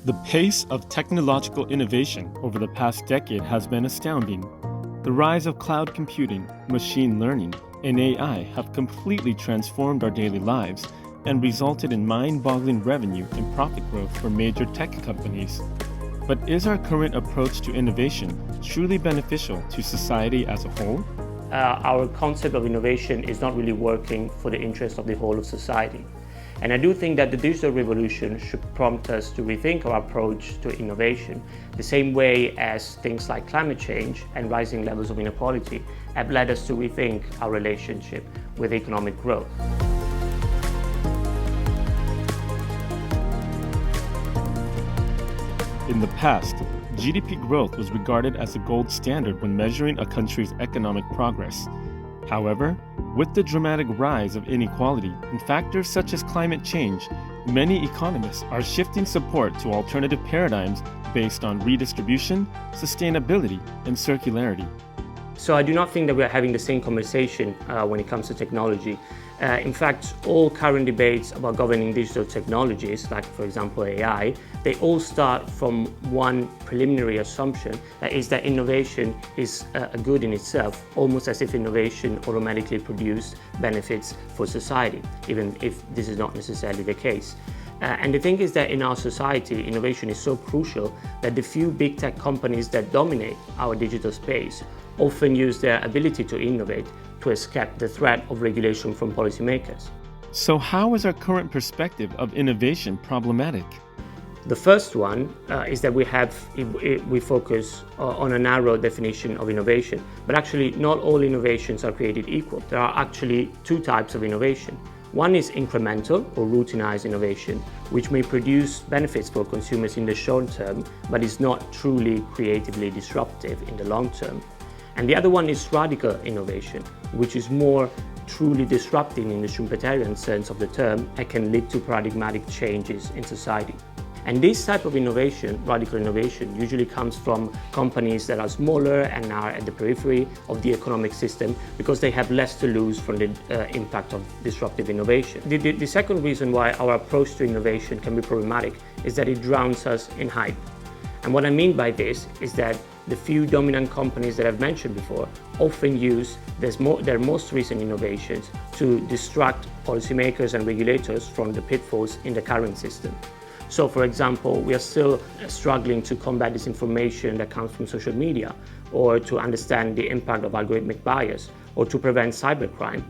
The pace of technological innovation over the past decade has been astounding. The rise of cloud computing, machine learning, and AI have completely transformed our daily lives and resulted in mind-boggling revenue and profit growth for major tech companies. But is our current approach to innovation truly beneficial to society as a whole? Our concept of innovation is not really working for the interest of the whole of society. And I do think that the digital revolution should prompt us to rethink our approach to innovation, the same way as things like climate change and rising levels of inequality have led us to rethink our relationship with economic growth. In the past, GDP growth was regarded as a gold standard when measuring a country's economic progress. However, with the dramatic rise of inequality and factors such as climate change, many economists are shifting support to alternative paradigms based on redistribution, sustainability, and circularity. So I do not think that we are having the same conversation when it comes to technology. In fact, all current debates about governing digital technologies, like for example AI, they all start from one preliminary assumption, that is that innovation is a good in itself, almost as if innovation automatically produces benefits for society, even if this is not necessarily the case. And the thing is that in our society, innovation is so crucial that the few big tech companies that dominate our digital space often use their ability to innovate to escape the threat of regulation from policymakers. So how is our current perspective of innovation problematic? The first one is that we focus on a narrow definition of innovation, but actually not all innovations are created equal. There are actually two types of innovation. One is incremental or routinized innovation, which may produce benefits for consumers in the short term, but is not truly creatively disruptive in the long term. And the other one is radical innovation, which is more truly disruptive in the Schumpeterian sense of the term and can lead to paradigmatic changes in society. And this type of innovation, radical innovation, usually comes from companies that are smaller and are at the periphery of the economic system because they have less to lose from the impact of disruptive innovation. The second reason why our approach to innovation can be problematic is that it drowns us in hype. And what I mean by this is that the few dominant companies that I've mentioned before often use their most recent innovations to distract policymakers and regulators from the pitfalls in the current system. So, for example, we are still struggling to combat disinformation that comes from social media, or to understand the impact of algorithmic bias, or to prevent cybercrime,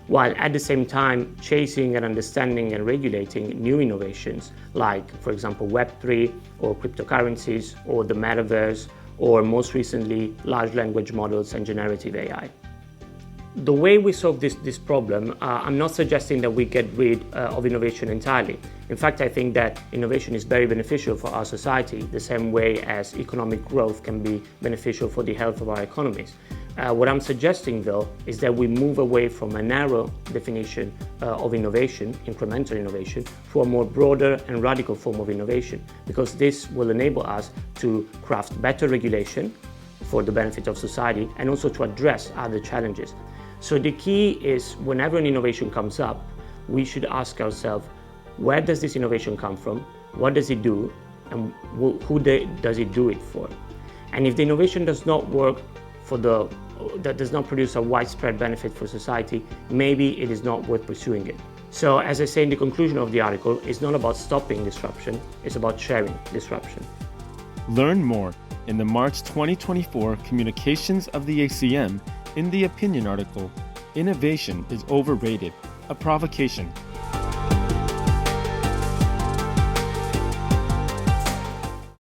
while at the same time chasing and understanding and regulating new innovations like, for example, Web3 or cryptocurrencies or the metaverse, or most recently, large language models and generative AI. The way we solve this problem, I'm not suggesting that we get rid of innovation entirely. In fact, I think that innovation is very beneficial for our society, the same way as economic growth can be beneficial for the health of our economies. What I'm suggesting, though, is that we move away from a narrow definition of innovation, incremental innovation, to a more broader and radical form of innovation, because this will enable us to craft better regulation for the benefit of society and also to address other challenges. So the key is, whenever an innovation comes up, we should ask ourselves, where does this innovation come from? What does it do? And who does it do it for? And if the innovation does not work that does not produce a widespread benefit for society, maybe it is not worth pursuing it. So, as I say in the conclusion of the article, it's not about stopping disruption, it's about sharing disruption. Learn more in the March 2024 Communications of the ACM in the opinion article, Innovation is Overrated, a Provocation.